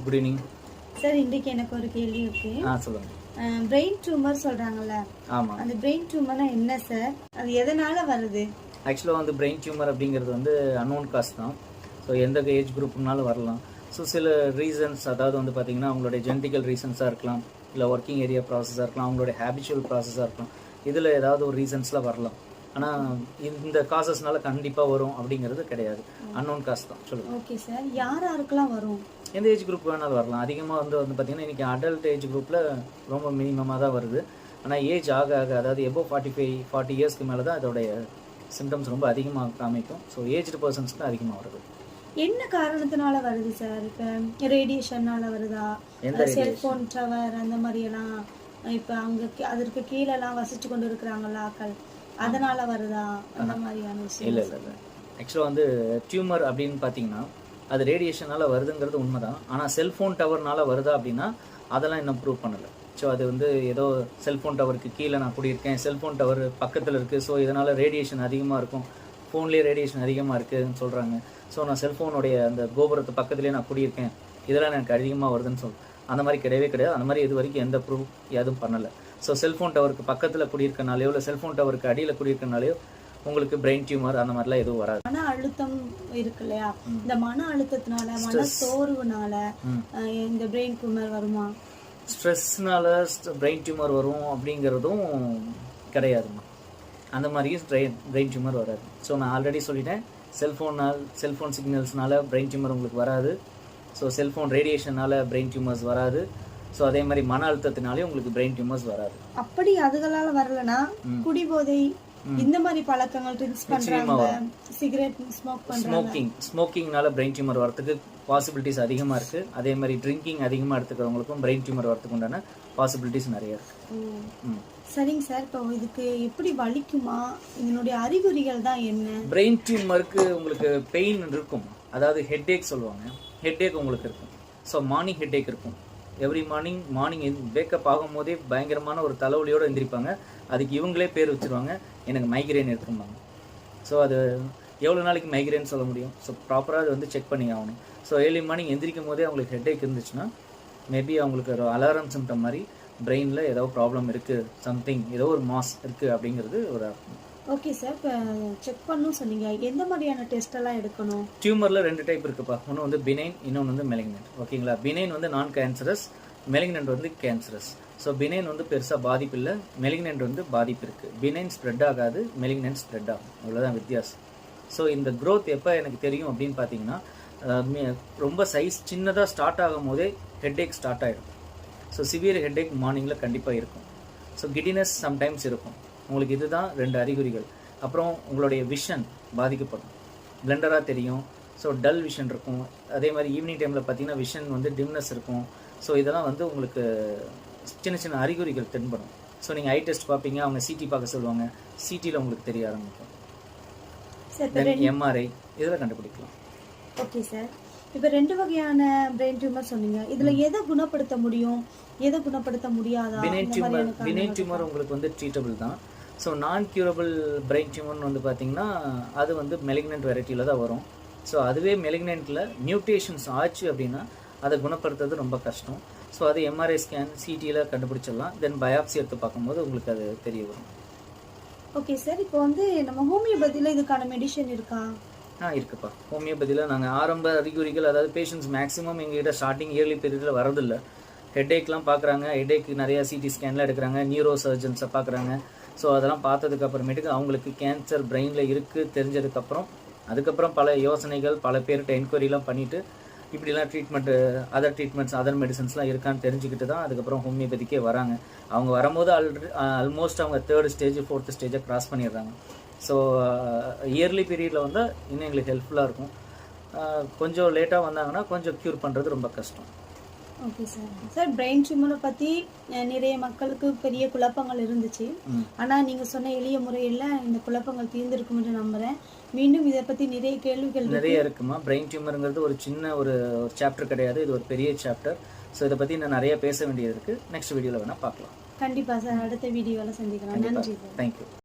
Good evening sir. இன்றைக்கு எனக்கு ஒரு கேள்வி இருக்கு. சொல்லுங்க. பிரெயின் டியூமர் சொல்றாங்கல்ல, ஆமா, அந்த பிரெயின் டியூமர்னா என்ன சார்? அது எதனால வருது? ஆக்சுவலாக வந்து பிரெயின் டியூமர் அப்படிங்கிறது வந்து அன்னோன் காஸ் தான். ஸோ எந்த ஏஜ் குரூப்னாலும் வரலாம். ஸோ சில ரீசன்ஸ், அதாவது வந்து பார்த்தீங்கன்னா அவங்களுடைய ஜெனட்டிக்கல் ரீசன்ஸாக இருக்கலாம், இல்லை ஒர்க்கிங் ஏரியா ப்ராசஸாக இருக்கலாம், அவங்களுடைய ஹேபிச்சுவல் ப்ராசஸாக இருக்கலாம். இதில் ஏதாவது ஒரு ரீசன்ஸில் வரலாம். ஆனால் இந்த காசஸ்னால கண்டிப்பாக வரும் அப்படிங்கிறது கிடையாது. அன்னோன் காஸ் தான். சொல்லுங்கள். Okay sir. யாருக்கெல்லாம் வரும்? எந்த ஏஜ் குரூப் வேணாலும் வரலாம். அதிகமாக வந்து பார்த்தீங்கன்னா இன்றைக்கி அடல்ட் ஏஜ் குரூப்பில் ரொம்ப மினிமமாக தான் வருது. ஆனால் ஏஜ் ஆக ஆக, அதாவது எபோவ் 40 இயர்ஸ்க்கு மேலே தான் அதோடைய சிம்டம்ஸ் ரொம்ப அதிகமாக காமிக்கும். ஸோ ஏஜ்டு பர்சன்ஸ்க்கு அதிகமாக வருது. என்ன காரணத்தினால வருது சார்? இப்போ ரேடியேஷன்னால வருதா? செல்ஃபோன் டவர் அந்த மாதிரியெல்லாம் இப்போ அங்கே அதற்கு கீழெல்லாம் வசித்து கொண்டு இருக்கிறாங்கல்ல ஆக்கள், அதனால வருதா அந்த மாதிரியான விஷயம்? இல்லை. ஆக்சுவலாக வந்து டியூமர் அப்படின்னு பார்த்தீங்கன்னா அது ரேடியேஷனால் வருதுங்கிறது உண்மைதான். ஆனால் செல்ஃபோன் டவர்னால வருதா அப்படின்னா அதெல்லாம் இன்னும் ப்ரூவ் பண்ணலை. ஸோ அது வந்து ஏதோ செல்ஃபோன் டவருக்கு கீழே நான் குடியிருக்கேன், செல்ஃபோன் டவர் பக்கத்தில் இருக்குது, ஸோ இதனால் ரேடியேஷன் அதிகமாக இருக்கும், ஃபோன்லேயே ரேடியேஷன் அதிகமாக இருக்குதுன்னு சொல்கிறாங்க. ஸோ நான் செல்ஃபோனுடைய அந்த கோபுரத்து பக்கத்துலேயே நான் குடியிருக்கேன், இதெல்லாம் எனக்கு அதிகமாக வருதுன்னு அந்த மாதிரி கிடையவே கிடையாது. அந்த மாதிரி இது வரைக்கும் எந்த ப்ரூஃப் எதுவும் பண்ணலை. ஸோ செல்ஃபோன் டவருக்கு பக்கத்தில் குடியிருக்கனாலையோ இல்லை செல்ஃபோன் டவருக்கு அடியில் குடியிருக்கனாலையோ உங்களுக்கு பிரெயின் டியூமர் அந்த மாதிரிலாம் எதுவும் வராது. மன அழுத்தம் இருக்கு இல்லையா, இந்த மன அழுத்தத்தினால, மன சோர்வுனால இந்த பிரெயின் டியூமர் வருமா? ஸ்ட்ரெஸ்னால பிரெயின் டியூமர் வரும் அப்படிங்கிறதும் கிடையாதுமா. அந்த மாதிரியும் பிரெயின் டியூமர் வராது. ஸோ நான் ஆல்ரெடி சொல்லிட்டேன், செல்ஃபோன் சிக்னல்ஸ்னால பிரெயின் டியூமர் உங்களுக்கு வராது. ஸோ செல்ஃபோன் ரேடியேஷனால் பிரெயின் டியூமர்ஸ் வராது. ஸோ அதே மாதிரி மன அழுத்தத்தினாலே உங்களுக்கு பிரெயின் டியூமர்ஸ் வராது. அப்படி அதுகளால வரலனா குடிபோதை இந்த மாதிரி பழக்கங்கள், ட்ரிங்க்ஸ் பண்றாங்க, சிகரெட் ஸ்மோக் பண்றாங்க, ஸ்மோக்கிங்னால பிரெயின் டியூமர் வரதுக்கு பாசிபிலிட்டிஸ் அதிகமாக இருக்கு. அதே மாதிரி ட்ரிங்கிங் அதிகமாக எடுத்துக்கிறவங்களுக்கும் பிரெயின் டியூமர் வரதுக்கு உண்டான பாசிபிலிட்டிஸ் நிறைய இருக்கு. சரிங்க சார். இப்போ இதுக்கு எப்படி வலிக்குமா? இதனுடைய அறிகுறிகள் தான் என்ன? பிரெயின் டியூமருக்கு உங்களுக்கு பெயின் இருக்கும், அதாவது ஹெட்ஏக் சொல்லுவாங்க. ஹெட்ஏக் உங்களுக்கு இருக்கும். ஸோ மார்னிங் ஹெட்ஏக் இருக்கும். எவ்ரி மார்னிங் வேக்கப் ஆகும் போதே பயங்கரமான ஒரு தலைவலியோடு எந்திரிப்பாங்க. அதுக்கு இவங்களே பேர் வச்சுருவாங்க, எனக்கு மைக்ரேன் இருக்கும்பாங்க. ஸோ அது எவ்வளோ நாளைக்கு மைக்ரேன் சொல்ல முடியும்? ஸோ ப்ராப்பராக அது வந்து செக் பண்ணி ஆகணும். ஸோ ஏர்லி மார்னிங் எந்திரிக்கும் போதே அவங்களுக்கு ஹெட்ஏக் இருந்துச்சுன்னா மேபி அவங்களுக்கு ஒரு அலாரம் சிம்டம் மாதிரி பிரெயினில் ஏதோ ப்ராப்ளம் இருக்குது, சம்திங் ஏதோ ஒரு மாஸ் இருக்குது அப்படிங்கிறது ஒரு அர்த்தம். Okay sir. இப்போ செக் பண்ணணும் சொன்னீங்க, எந்த மாதிரியான டெஸ்ட் எல்லாம் எடுக்கணும்? டியூமரில் 2 டைப் இருக்குப்பா. ஒன்று வந்து பினைன், இன்னொன்று வந்து மெலிக்னன்ட். ஓகேங்களா? பினைன் வந்து நான் கேன்சரஸ், மெலிக்னன்ட் வந்து கேன்சரஸ். ஸோ பினைன் வந்து பெருசாக பாதிப்பு இல்லை, மெலிக்னன்ட் வந்து பாதிப்பு இருக்குது. பினைன் ஸ்ப்ரெட் ஆகாது, மெலிக்னன்ட் ஸ்ப்ரெட் ஆகும், அவ்வளோதான் வித்தியாசம். ஸோ இந்த க்ரோத் எப்போ எனக்கு தெரியும் அப்படின்னு பார்த்தீங்கன்னா, ரொம்ப சைஸ் சின்னதாக ஸ்டார்ட் ஆகும் போதே ஹெட்ஏக் ஸ்டார்ட் ஆகிடும். ஸோ சிவியர் ஹெட்ஏக் மார்னிங்கில் கண்டிப்பாக இருக்கும். ஸோ கிடினஸ் சம்டைம்ஸ் இருக்கும். உங்களுக்கு இதுதான் 2 அறிகுறிகள். அப்புறம் உங்களுடைய விஷன் பாதிக்கப்படும், பிளண்டராக தெரியும். ஸோ டல் விஷன் இருக்கும். அதே மாதிரி ஈவினிங் டைமில் பார்த்தீங்கன்னா விஷன் வந்து டிம்னஸ் இருக்கும். ஸோ இதெல்லாம் வந்து உங்களுக்கு சின்ன சின்ன அறிகுறிகள் தென்படும். ஸோ நீங்கள் ஐ டெஸ்ட் பார்ப்பீங்க, அவங்க சிடி பார்க்க சொல்லுவாங்க, சிடியில் உங்களுக்கு தெரிய ஆரம்பிக்கும். எம்ஆர்ஐ இதில் கண்டுபிடிக்கலாம். Okay sir. இப்போ 2 வகையான பிரெயின் டியூமர் சொன்னீங்க, இதில் எதை குணப்படுத்த முடியும், எதை குணப்படுத்த முடியாதா? பினைன் டியூமர் உங்களுக்கு வந்து ட்ரீட்டபிள் தான். ஸோ நான் கியூரபிள் பிரெயின் டியூமர்னு வந்து பார்த்தீங்கன்னா அது வந்து மெலிக்னன்ட் வெரைட்டியில் தான் வரும். ஸோ அதுவே மெலிக்னன்ட்டில் மியூட்டேஷன்ஸ் ஆச்சு அப்படின்னா அதை குணப்படுத்துறது ரொம்ப கஷ்டம். ஸோ அது எம்ஆர்ஐ ஸ்கேன், சிடியில் கண்டுபிடிச்சிடலாம். தென் பயாப்சி எடுத்து பார்க்கும்போது உங்களுக்கு அது தெரிய வரும். Okay sir. இப்போ வந்து நம்ம ஹோமியோபதியில் இதுக்கான மெடிசன் இருக்கா? இருக்குப்பா. ஹோமியோபதியில் நாங்கள் ஆரம்ப அறிகுறிகள், அதாவது பேஷண்ட்ஸ் மேக்ஸிமம் எங்ககிட்ட ஸ்டார்டிங் இயர்லி பீரியடில் வரதில்லை. ஹெட்ஏக்லாம் பார்க்குறாங்க, ஹெட்ஏக்கு நிறையா சிடி ஸ்கேன்லாம் எடுக்கிறாங்க, நியூரோ சர்ஜன்ஸை பார்க்குறாங்க. ஸோ அதெல்லாம் பார்த்ததுக்கு அப்புறமேட்டுக்கு அவங்களுக்கு கேன்சர் பிரெயினில் இருக்குது தெரிஞ்சதுக்கப்புறம் அதுக்கப்புறம் பல யோசனைகள், பல பேர்கிட்ட என்கொயரிலாம் பண்ணிவிட்டு இப்படிலாம் ட்ரீட்மெண்ட்டு, அதர் ட்ரீட்மெண்ட்ஸ், அதர் மெடிசன்ஸ்லாம் இருக்கான்னு தெரிஞ்சுக்கிட்டு தான் அதுக்கப்புறம் ஹோமியோபதிக்கே வராங்க. அவங்க வரும்போது ஆல்மோஸ்ட் அவங்க 3rd ஸ்டேஜ் 4th ஸ்டேஜை க்ராஸ் பண்ணிடுறாங்க. ஸோ இயர்லி பீரியடில் வந்து இன்னும் எங்களுக்கு ஹெல்ப்ஃபுல்லாக இருக்கும். கொஞ்சம் லேட்டாக வந்தாங்கன்னா கொஞ்சம் க்யூர் பண்ணுறது ரொம்ப கஷ்டம். Okay sir. சார், பிரெயின் டியூமரை பற்றி நிறைய மக்களுக்கு பெரிய குழப்பங்கள் இருந்துச்சு. ஆனால் நீங்கள் சொன்ன எளிய முறையில் இந்த குழப்பங்கள் தீர்ந்திருக்கும் என்று நம்புகிறேன். மீண்டும் இதை பற்றி நிறைய கேள்விகள் நிறைய இருக்குமா. பிரெயின் டியூமருங்கிறது ஒரு சின்ன ஒரு சாப்டர் கிடையாது, இது ஒரு பெரிய சாப்டர். ஸோ இதை பற்றி நான் நிறைய பேச வேண்டியது இருக்குது. நெக்ஸ்ட் வீடியோவில் வேணால் பார்க்கலாம். கண்டிப்பாக சார். அடுத்த வீடியோவில் சந்திக்கலாம். நன்றி சார். தேங்க்யூ.